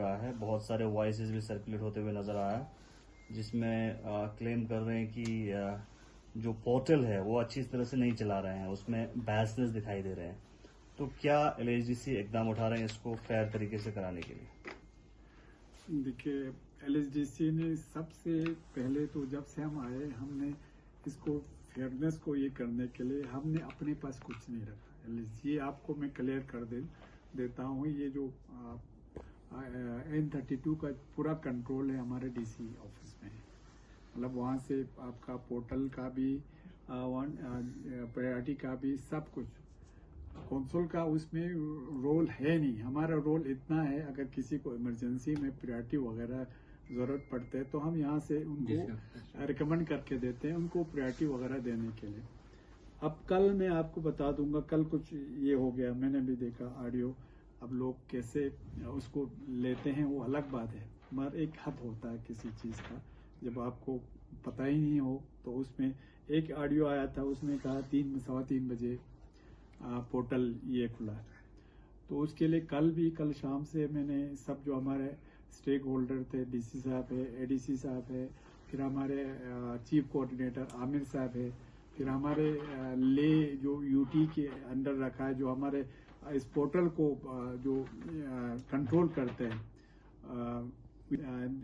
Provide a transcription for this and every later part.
रहा है, बहुत सारे वॉइसेस भी सर्कुलेट होते हुए नजर आ रहा है, जिसमें क्लेम कर रहे हैं कि जो पोर्टल है वो अच्छी तरह से नहीं चला रहे हैं, उसमें बैसनेस दिखाई दे रहे हैं। तो क्या एलएचडीसी इकदाम उठा रहे हैं इसको फेयर तरीके से कराने के लिए? देखिए, एलएचडीसी ने सबसे पहले तो जब से हम आए, हमने इसको फेयरनेस को ये करने के लिए हमने अपने पास कुछ नहीं रखा। ये आपको मैं क्लियर कर देता हूँ। ये जो N32 का पूरा कंट्रोल है हमारे डीसी ऑफिस में, मतलब वहाँ से आपका पोर्टल का भी प्रायोरिटी का भी सब कुछ, कौंसल का उसमें रोल है नहीं। हमारा रोल इतना है, अगर किसी को इमरजेंसी में प्रायोरिटी वगैरह ज़रूरत पड़ते है तो हम यहाँ से उनको रिकमेंड करके देते हैं, उनको प्रायोरिटी वगैरह देने के लिए। अब कल मैं आपको बता दूंगा, कल कुछ ये हो गया, मैंने भी देखा ऑडियो। अब लोग कैसे उसको लेते हैं वो अलग बात है, मगर एक हद होता है किसी चीज़ का, जब आपको पता ही नहीं हो। तो उसमें एक ऑडियो आया था, उसने कहा 3-3:15 बजे पोर्टल ये खुला है। तो उसके लिए कल शाम से मैंने सब जो हमारे स्टेक होल्डर थे, डीसी साहब है, एडीसी साहब है, फिर हमारे चीफ कोऑर्डिनेटर आमिर साहब है, फिर हमारे ले जो यूटी के अंडर रखा है, जो हमारे इस पोर्टल को जो कंट्रोल करते हैं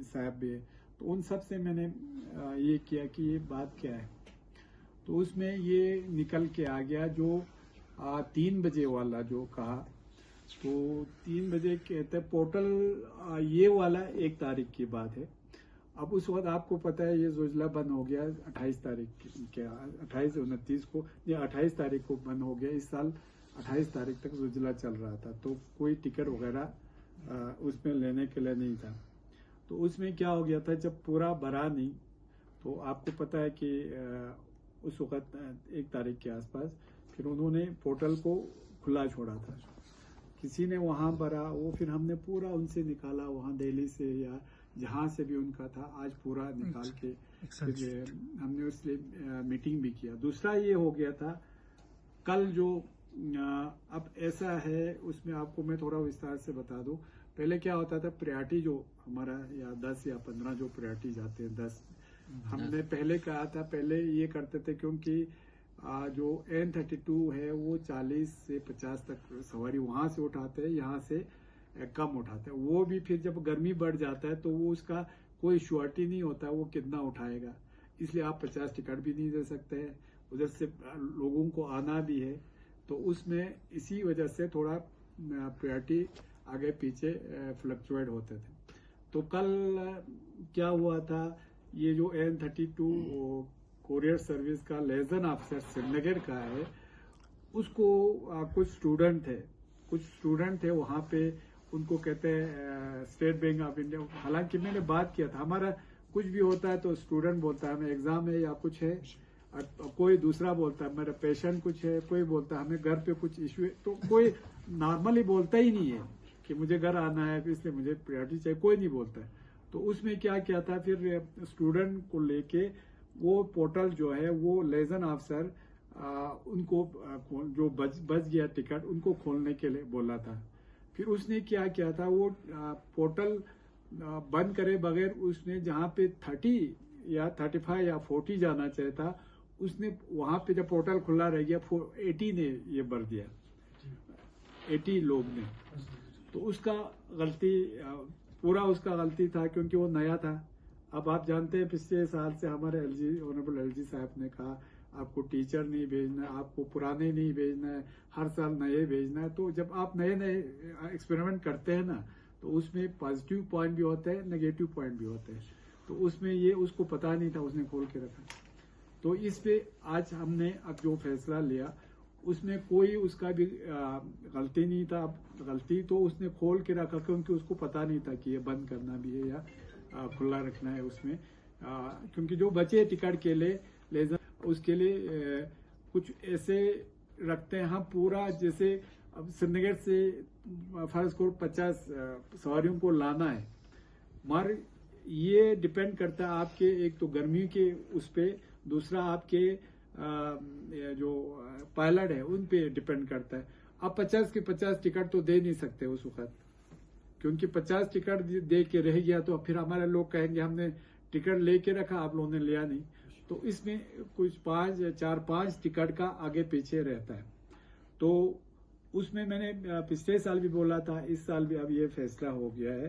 साहब भी, तो उन सब से मैंने ये किया कि ये बात क्या है। तो उसमें ये निकल के आ गया जो 3 बजे वाला जो कहा। तो 3 बजे कहते हैं पोर्टल ये वाला 1 तारीख की बात है। अब उस वक्त आपको पता है ये जोजिला बंद हो गया 28 तारीख के 28-29 को, या 28 तारीख को बंद हो गया। इस साल 28 तारीख तक जोजिला चल रहा था, तो कोई टिकट वगैरह उसमें लेने के लिए नहीं था। तो उसमें क्या हो गया था, जब पूरा भरा नहीं, तो आपको पता है कि उस वक्त 1 तारीख के आसपास फिर उन्होंने पोर्टल को खुला छोड़ा था। किसी ने वहाँ भरा, वो फिर हमने पूरा उनसे निकाला, वहाँ दिल्ली से या जहाँ से भी उनका था, आज पूरा निकाल के फिर हमने उससे मीटिंग भी किया। दूसरा ये हो गया था कल जो अब ऐसा है, उसमें आपको मैं थोड़ा विस्तार से बता दूं। पहले क्या होता था, प्रायोरिटी जो हमारा या 10 या 15 जो प्रायोरिटी जाते हैं 10, हमने पहले कहा था, पहले ये करते थे क्योंकि जो N32 है वो 40 से 50 तक सवारी वहां से उठाते हैं, यहाँ से कम उठाते हैं। वो भी फिर जब गर्मी बढ़ जाता है तो वो उसका कोई श्योरिटी नहीं होता वो कितना उठाएगा, इसलिए आप 50 टिकट भी नहीं दे सकते हैं, उधर से लोगों को आना भी है। तो उसमें इसी वजह से थोड़ा प्रायोरिटी आगे पीछे फ्लक्चुएट होते थे। तो कल क्या हुआ था, ये जो N32 कोरियर सर्विस का लेजन ऑफिसर श्रीनगर का है, उसको कुछ स्टूडेंट थे वहाँ पे, उनको कहते हैं स्टेट बैंक ऑफ इंडिया। हालांकि मैंने बात किया था, हमारा कुछ भी होता है तो स्टूडेंट बोलता है हमें एग्जाम है या कुछ है, कोई दूसरा बोलता है मेरा पेशेंट कुछ है, कोई बोलता है हमें घर पे कुछ इश्यू है। तो कोई नॉर्मली बोलता ही नहीं है कि मुझे घर आना है इसलिए मुझे प्रायोरिटी चाहिए, कोई नहीं बोलता है। तो उसमें क्या किया था, फिर स्टूडेंट को लेके वो पोर्टल जो है वो लेजन ऑफिसर उनको जो बच गया टिकट उनको खोलने के लिए बोला था। फिर उसने क्या किया था, वो पोर्टल बंद करे बगैर उसने जहाँ पे 30 या 35 या 40 जाना चाहिए था, उसने वहां पे जब पोर्टल खुला रह गया 80 ने ये भर दिया, 80 लोग ने। तो उसका गलती, पूरा उसका गलती था क्योंकि वो नया था। अब आप जानते हैं पिछले साल से हमारे ऑनरेबल एलजी साहब ने कहा आपको टीचर नहीं भेजना है, आपको पुराने नहीं भेजना है, हर साल नए भेजना है। तो जब आप नए एक्सपेरिमेंट करते हैं ना, तो उसमें पॉजिटिव पॉइंट भी होते हैं, नेगेटिव पॉइंट भी होते हैं। तो उसमें ये उसको पता नहीं था, उसने खोल के रखा। तो इस पे आज हमने अब जो फैसला लिया उसमें कोई उसका भी गलती नहीं था। अब गलती तो उसने खोल के रखा क्योंकि उसको पता नहीं था कि ये बंद करना भी है या खुला रखना है उसमें, क्योंकि जो बचे टिकट के लिए लेजर उसके लिए कुछ ऐसे रखते हैं हम पूरा, जैसे अब श्रीनगर से फर्ज को 50 सवारियों को लाना है, मगर ये डिपेंड करता है आपके एक तो गर्मी के उस पे, दूसरा आपके जो पायलट है उन पे डिपेंड करता है। आप 50 के 50 टिकट तो दे नहीं सकते उस वक्त, क्योंकि 50 टिकट दे के रह गया तो फिर हमारे लोग कहेंगे हमने टिकट लेके रखा, आप लोगों ने लिया नहीं। तो इसमें कुछ 4-5 टिकट का आगे पीछे रहता है। तो उसमें मैंने पिछले साल भी बोला था, इस साल भी अब ये फैसला हो गया है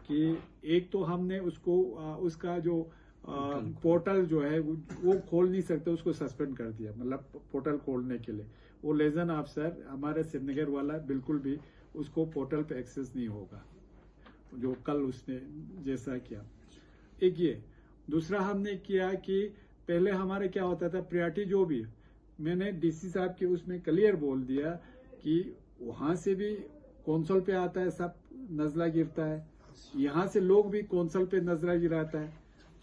कि एक तो हमने उसको उसका जो पोर्टल जो है वो खोल नहीं सकते, उसको सस्पेंड कर दिया। मतलब पोर्टल खोलने के लिए वो लेजन ऑफिसर हमारे श्रीनगर वाला बिल्कुल भी उसको पोर्टल पे एक्सेस नहीं होगा, जो कल उसने जैसा किया। एक ये दूसरा हमने किया कि पहले हमारे क्या होता था, प्रायोरिटी जो भी मैंने डीसी साहब के उसमें क्लियर बोल दिया कि वहां से भी कौंसल पे आता है, सब नजला गिरता है, यहाँ से लोग भी कौंसल पे नजला गिराता है।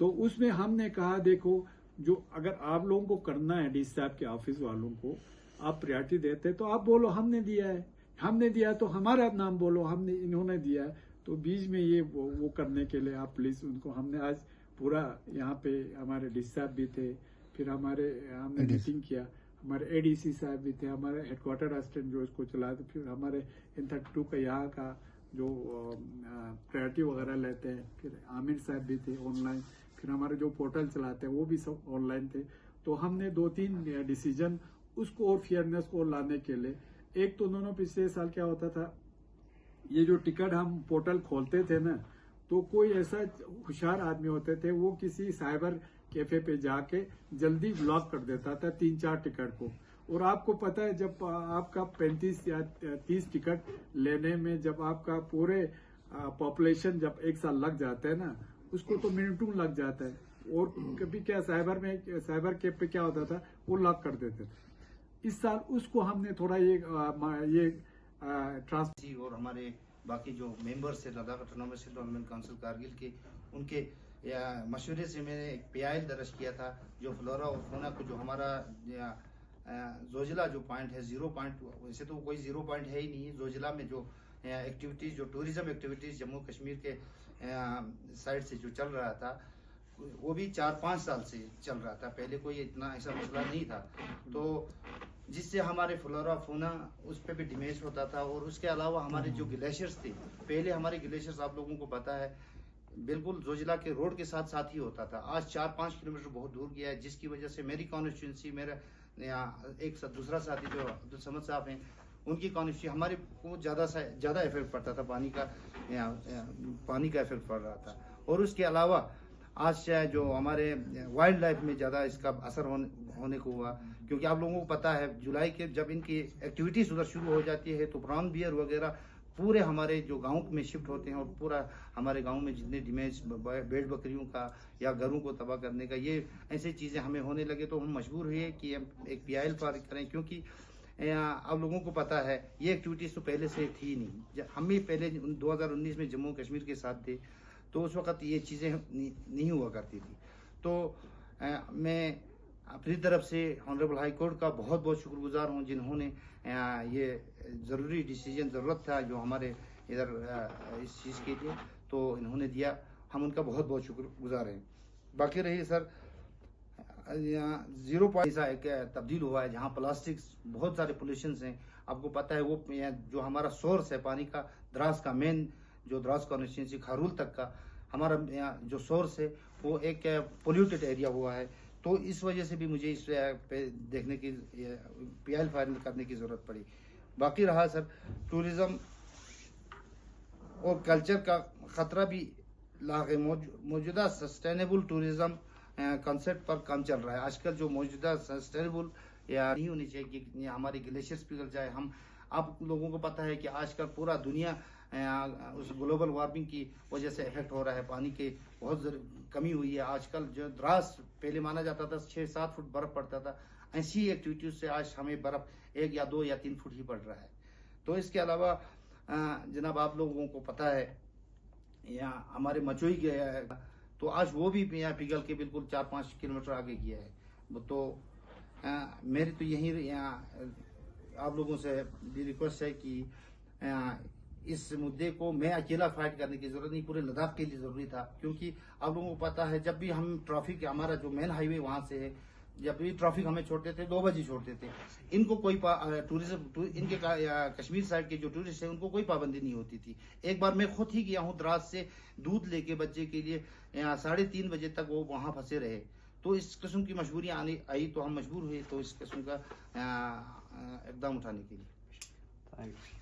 तो उसमें हमने कहा देखो, जो अगर आप लोगों को करना है डीसी साहब के ऑफिस वालों को आप प्रायोरिटी देते हैं तो आप बोलो हमने दिया है, हमने दिया तो हमारा नाम बोलो, हमने इन्होंने दिया है। तो बीच में ये वो करने के लिए आप प्लीज उनको, हमने आज पूरा यहाँ पे हमारे डीसी साहब भी थे, फिर हमने मीटिंग किया, हमारे एडीसी साहब भी थे, हमारे हेडक्वार्टर असिस्टेंट जो इसको चलाते, फिर हमारे N32 का यहाँ का जो प्रायोरिटी वगैरह लेते हैं, फिर आमिर साहब भी थे ऑनलाइन, फिर हमारे जो पोर्टल चलाते हैं वो भी सब ऑनलाइन थे। तो हमने 2-3 डिसीजन उसको और फेयरनेस को लाने के लिए, एक तो दोनों पिछले साल क्या होता था, ये जो टिकट हम पोर्टल खोलते थे ना, तो कोई ऐसा होशियार आदमी होते थे वो किसी साइबर कैफे पे जाके जल्दी ब्लॉक कर देता था 3-4 टिकट को। और आपको पता है जब आपका 35 या 30 टिकट लेने में जब आपका पूरे पॉपुलेशन जब एक साल लग जाता है ना, उसको तो मिनटों लग जाता है। और कभी क्या साइबर कैफ पे क्या होता था, वो लॉक कर देते थे। इस साल उसको हमने थोड़ा ये जी और हमारे बाकी जो मेंबर्स थे Ladakh autonomous development council Kargil के, उनके मशवरे से मैंने एक PIL दर्ज किया था जो फ्लोरा और फौना को, जो हमारा जोजिला जो पॉइंट है 0 पॉइंट, वैसे तो कोई 0 पॉइंट है ही नहीं। जोजिला में जो एक्टिविटीज, जो टूरिज्म एक्टिविटीज जम्मू कश्मीर के साइड से जो चल रहा था, वो भी 4-5 साल से चल रहा था, पहले कोई इतना ऐसा मसला नहीं था। तो जिससे हमारे फ्लोरा फौना उस पर भी डैमेज होता था। और उसके अलावा हमारे जो ग्लेशियर्स थे, पहले हमारे ग्लेशियर्स आप लोगों को पता है बिल्कुल जोजिला के रोड के साथ साथ ही होता था, आज 4-5 किलोमीटर बहुत दूर गया है, जिसकी वजह से मेरी कॉन्स्टिट्यूंसी, मेरा एक दूसरा साथी जो अब्दुल समद साहब हैं, उनकी कॉन्स्टिट्यूंसी, हमारे को ज़्यादा इफेक्ट पड़ता था, पानी का इफेक्ट पड़ रहा था। और उसके अलावा आज जो हमारे वाइल्ड लाइफ में ज़्यादा इसका असर होने को हुआ, क्योंकि आप लोगों को पता है जुलाई के जब इनकी एक्टिविटीज उधर शुरू हो जाती है तो ब्राउन बियर वगैरह पूरे हमारे जो गांव में शिफ्ट होते हैं, और पूरा हमारे गांव में जितने डैमेज भेड़ बकरियों का या घरों को तबाह करने का, ये ऐसी चीज़ें हमें होने लगे, तो हम मजबूर हुए कि हम एक PIL पारित करें। क्योंकि आप लोगों को पता है ये एक्टिविटीज़ तो पहले से थी नहीं, हम भी पहले 2019 में जम्मू कश्मीर के साथ थे, तो उस वक़्त ये चीज़ें नहीं हुआ करती थी। तो मैं अपनी तरफ से ऑनरेबल हाई कोर्ट का बहुत बहुत शुक्रगुजार हूँ, जिन्होंने ये ज़रूरी डिसीजन ज़रूरत था जो हमारे इधर इस चीज़ के लिए, तो इन्होंने दिया, हम उनका बहुत बहुत शुक्रगुजार हैं। बाकी रही सर, 0 पॉइंट ऐसा एक तब्दील हुआ है जहाँ प्लास्टिक बहुत सारे पोल्यूशन हैं, आपको पता है। वो जो हमारा सोर्स है पानी का, द्रास का मेन जो द्रास कॉन्स्टिट्यूंसी खारूल तक का हमारा जो सोर्स है, वो एक पोल्यूटेड एरिया हुआ है। तो इस वजह से भी मुझे इस पे देखने की PIL फाइल करने की ज़रूरत पड़ी। बाकी रहा सर, टूरिज़्म और कल्चर का ख़तरा भी लागे, मौजूदा सस्टेनेबल टूरिज़्म कॉन्सेप्ट पर काम चल रहा है। आजकल जो मौजूदा सस्टेनेबल या नहीं होनी चाहिए कि हमारे ग्लेशियर्स पिघल जाए। आप लोगों को पता है कि आजकल पूरा दुनिया उस ग्लोबल वार्मिंग की वजह से इफेक्ट हो रहा है, पानी की बहुत कमी हुई है। आजकल जो द्रास पहले माना जाता था 6-7 फुट बर्फ पड़ता था, ऐसी एक्टिविटीज से आज हमें बर्फ 1 या 2 या 3 फुट ही पड़ रहा है। तो इसके अलावा जनाब आप लोगों को पता है यहाँ हमारे मचोई गया है, तो आज वो भी यहाँ पिघल के बिल्कुल 4-5 किलोमीटर आगे गया है। तो मेरी तो यही आप लोगों से भी रिक्वेस्ट है कि इस मुद्दे को मैं अकेला फाइट करने की जरूरत नहीं, पूरे लद्दाख के लिए जरूरी था। क्योंकि आप लोगों को पता है जब भी हम ट्रैफिक, हमारा जो मेन हाईवे वहां से है, जब भी ट्रैफिक हमें छोड़ते थे 2 बजे छोड़ते थे। इनको कोई टूरिज्म इनके कश्मीर साइड के जो टूरिस्ट है उनको कोई पाबंदी नहीं होती थी। एक बार मैं खुद ही गया हूँ द्रास से दूध लेके बच्चे के लिए, 3:30 बजे तक वो वहां फंसे रहे। तो इस किस्म की मजबूरियां आई तो हम मजबूर हुए तो इस किस्म का इकदाम उठाने के लिए। Thank you.